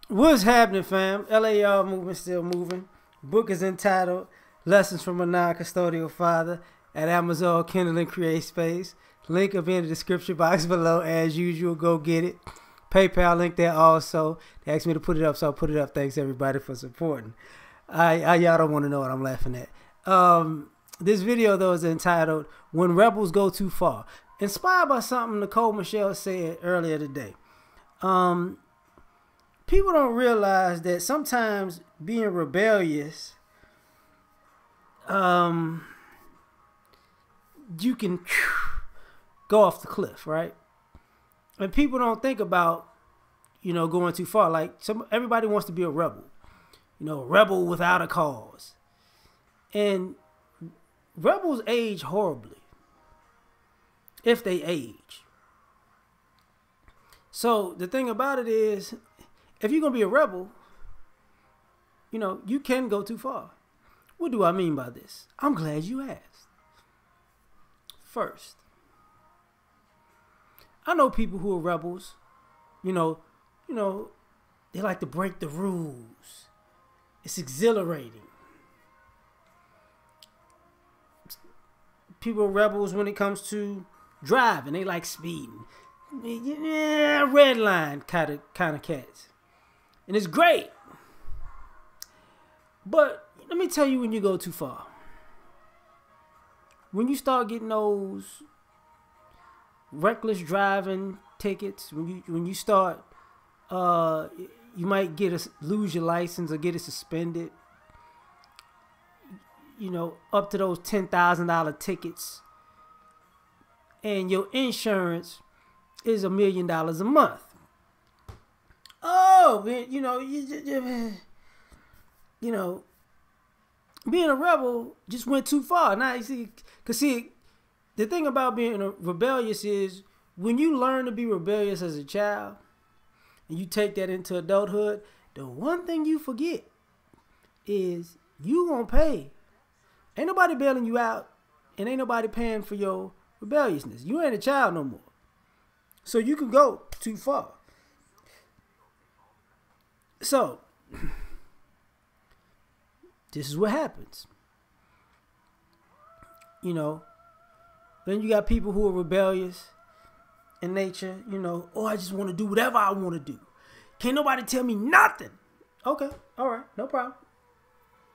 What's happening, fam? L.A.R. movement still moving. Book is entitled Lessons from a Non-Custodial Father at Amazon, Kindle, and Create Space. Link up in the description box below. As usual, go get it. PayPal link there also. They asked me to put it up, so I put it up. Thanks, everybody, for supporting. Y'all don't want to know what I'm laughing at. This video, though, is entitled When Rebels Go Too Far. Inspired by something Nicole Michelle said earlier today. People don't realize that sometimes being rebellious, you can go off the cliff, right? And people don't think about, going too far. Like everybody wants to be a rebel, a rebel without a cause. And rebels age horribly if they age. So the thing about it is, if you're going to be a rebel, you can go too far. What do I mean by this? I'm glad you asked. First, I know people who are rebels, they like to break the rules. It's exhilarating. People are rebels when it comes to driving. They like speeding. Yeah, red line kind of cats. And it's great. But let me tell you when you go too far. When you start getting those reckless driving tickets, when you start, you might lose your license or get it suspended. Up to those $10,000 tickets, and your insurance is $1 million a month. Oh, man, being a rebel just went too far. Now the thing about being rebellious is when you learn to be rebellious as a child and you take that into adulthood, the one thing you forget is you gonna pay. Ain't nobody bailing you out, and ain't nobody paying for your rebelliousness. You ain't a child no more. So you can go too far. So, this is what happens. Then you got people who are rebellious in nature. I just want to do whatever I want to do. Can't nobody tell me nothing. Okay, all right, no problem.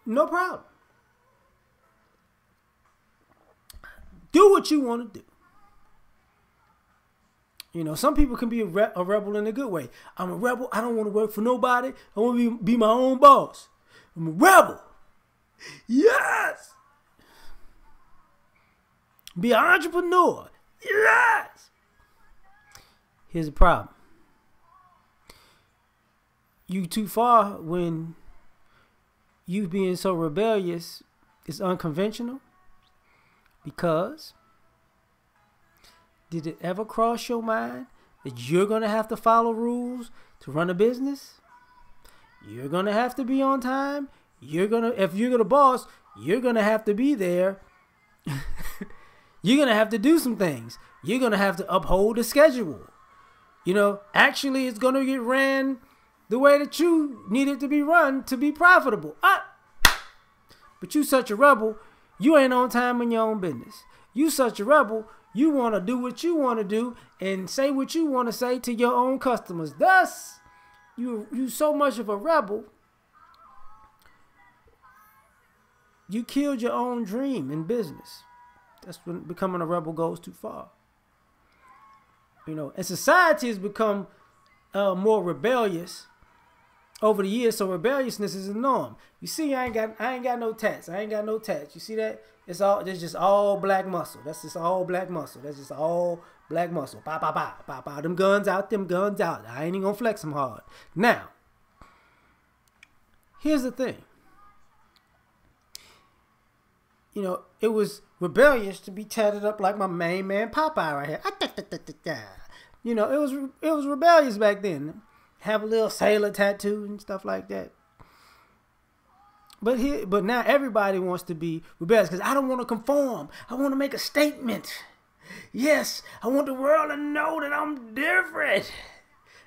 No problem. Do what you want to do. Some people can be a rebel in a good way. I'm a rebel. I don't want to work for nobody. I want to be my own boss. I'm a rebel. Yes. Be an entrepreneur. Yes. Here's the problem. You too far when you being so rebellious is unconventional. Because did it ever cross your mind that you're going to have to follow rules to run a business? You're going to have to be on time. If you're the boss, you're going to have to be there. You're going to have to do some things. You're going to have to uphold the schedule. Actually it's going to get ran the way that you need it to be run to be profitable. But you such a rebel. You ain't on time in your own business. You such a rebel, you want to do what you want to do and say what you want to say to your own customers. Thus, you so much of a rebel, you killed your own dream in business. That's when becoming a rebel goes too far. And society has become more rebellious over the years, so rebelliousness is a norm. You see, I ain't got no tats. I ain't got no tats. You see that? It's just all black muscle. That's just all black muscle. That's just all black muscle. Ba ba ba ba ba. Them guns out. I ain't even gonna flex them hard. Now, here's the thing. It was rebellious to be tatted up like my main man Popeye right here. It was rebellious back then. Have a little sailor tattoo and stuff like that. But now everybody wants to be rebellious because I don't want to conform. I want to make a statement. Yes, I want the world to know that I'm different.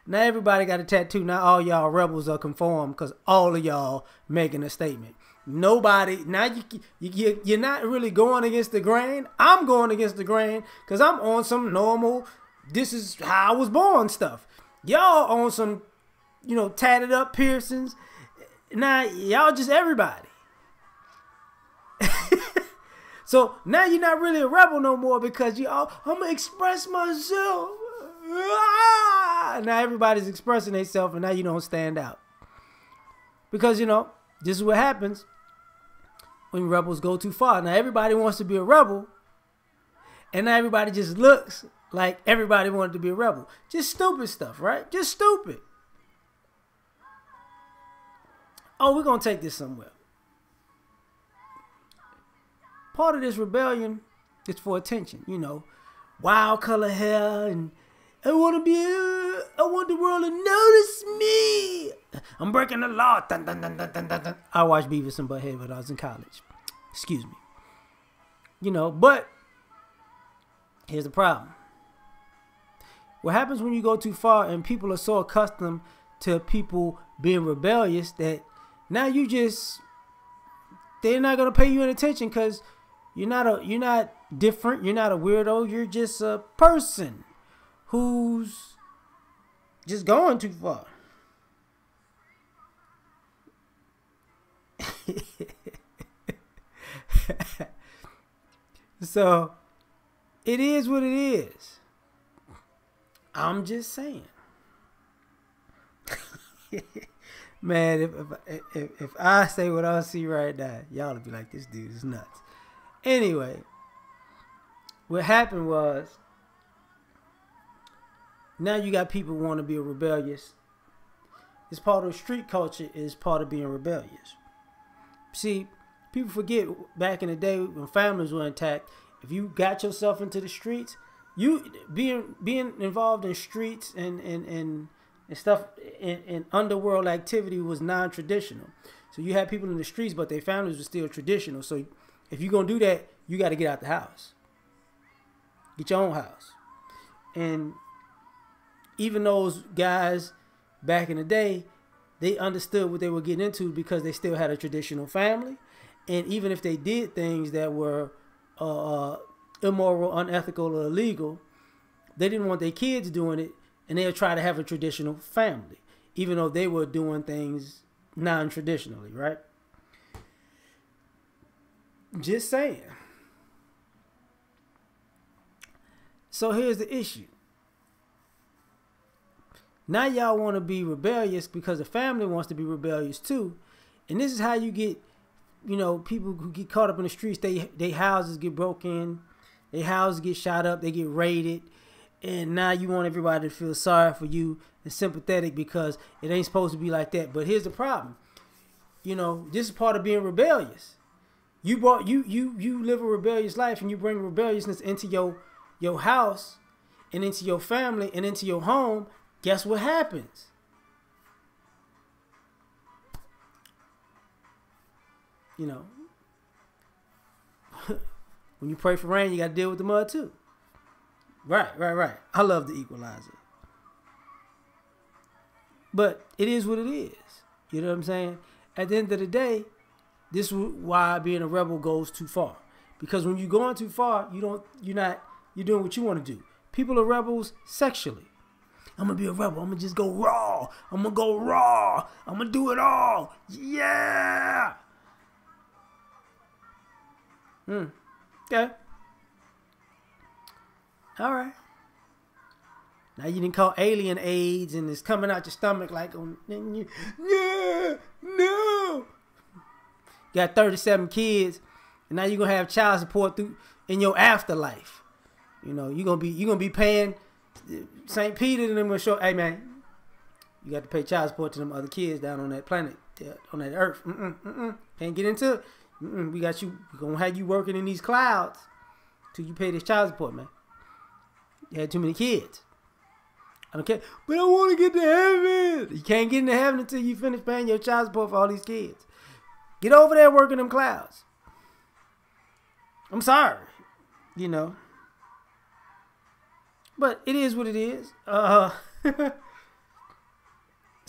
Now everybody got a tattoo. Now all y'all rebels are conformed because all of y'all making a statement. Nobody, now you're not really going against the grain. I'm going against the grain because I'm on some normal, this is how I was born stuff. Y'all on some, tatted up piercings. Now y'all just everybody. So now you're not really a rebel no more because I'm going to express myself. Now everybody's expressing themselves and now you don't stand out. Because, this is what happens when rebels go too far. Now everybody wants to be a rebel and now everybody just looks like everybody wanted to be a rebel. Just stupid stuff, right? Just stupid. Oh, we're going to take this somewhere. Part of this rebellion is for attention, wild color hair and I want the world to notice me. I'm breaking the law. Dun, dun, dun, dun, dun, dun. I watched Beavis and Butthead when I was in college. Excuse me. But here's the problem. What happens when you go too far and people are so accustomed to people being rebellious that now they're not going to pay you any attention because you're not different. You're not a weirdo. You're just a person who's just going too far. So it is what it is. I'm just saying. Man, if I say what I see right now, y'all will be like, this dude is nuts. Anyway, what happened was, now you got people who want to be rebellious. It's part of street culture, is part of being rebellious. See, people forget back in the day when families were intact, if you got yourself into the streets, you being involved in streets and stuff and underworld activity was non-traditional. So you had people in the streets, but their families were still traditional. So if you're going to do that, you got to get out the house. Get your own house. And even those guys back in the day, they understood what they were getting into because they still had a traditional family. And even if they did things that were immoral, unethical, or illegal, they didn't want their kids doing it. And they'll try to have a traditional family, even though they were doing things non-traditionally, right? Just saying. So here's the issue. Now y'all want to be rebellious because the family wants to be rebellious too. And this is how you get, people who get caught up in the streets, they houses get broken, their houses get shot up, they get raided. And now you want everybody to feel sorry for you and sympathetic because it ain't supposed to be like that. But here's the problem. This is part of being rebellious. You live a rebellious life and you bring rebelliousness into your house and into your family and into your home. Guess what happens? When you pray for rain, you got to deal with the mud too. Right. I love the equalizer. But it is what it is. You know what I'm saying? At the end of the day, this is why being a rebel goes too far. Because when you're going too far, you're doing what you want to do. People are rebels sexually. I'm going to be a rebel. I'm going to just go raw. I'm going to go raw. I'm going to do it all. Yeah. Okay. All right. Now you didn't call alien AIDS and it's coming out your stomach like, no. Got 37 kids and now you're going to have child support in your afterlife. You're going to be paying St. Peter and them going to show, hey man, you got to pay child support to them other kids down on that planet, on that earth. Can't get into it. We're going to have you working in these clouds till you pay this child support, man. You had too many kids. I don't care. But I want to get to heaven. You can't get into heaven until you finish paying your child support for all these kids. Get over there working them clouds. I'm sorry. But it is what it is.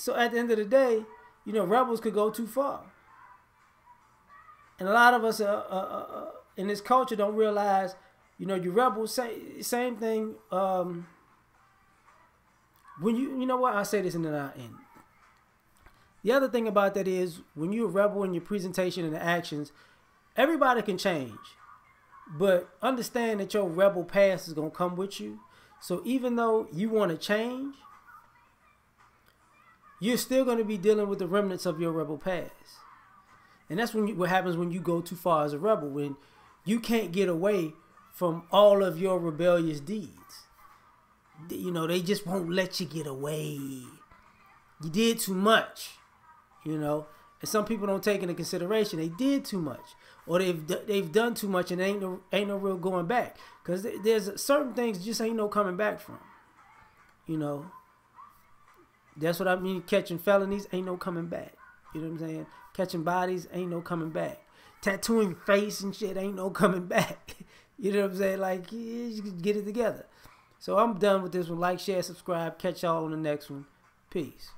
So at the end of the day, rebels could go too far. And a lot of us in this culture don't realize, you rebels, same thing. When you know what, I'll say this and then I'll end. The other thing about that is when you're a rebel in your presentation and the actions, everybody can change. But understand that your rebel past is going to come with you. So even though you want to change, you're still going to be dealing with the remnants of your rebel past. And that's what happens when you go too far as a rebel, when you can't get away from all of your rebellious deeds. They just won't let you get away. You did too much, and some people don't take into consideration they did too much, or they've done too much, and ain't no real going back, because there's certain things just ain't no coming back from. That's what I mean. Catching felonies ain't no coming back. You know what I'm saying? Catching bodies ain't no coming back. Tattooing your face and shit ain't no coming back. You know what I'm saying? Like, you get it together. So I'm done with this one. Like, share, subscribe. Catch y'all on the next one. Peace.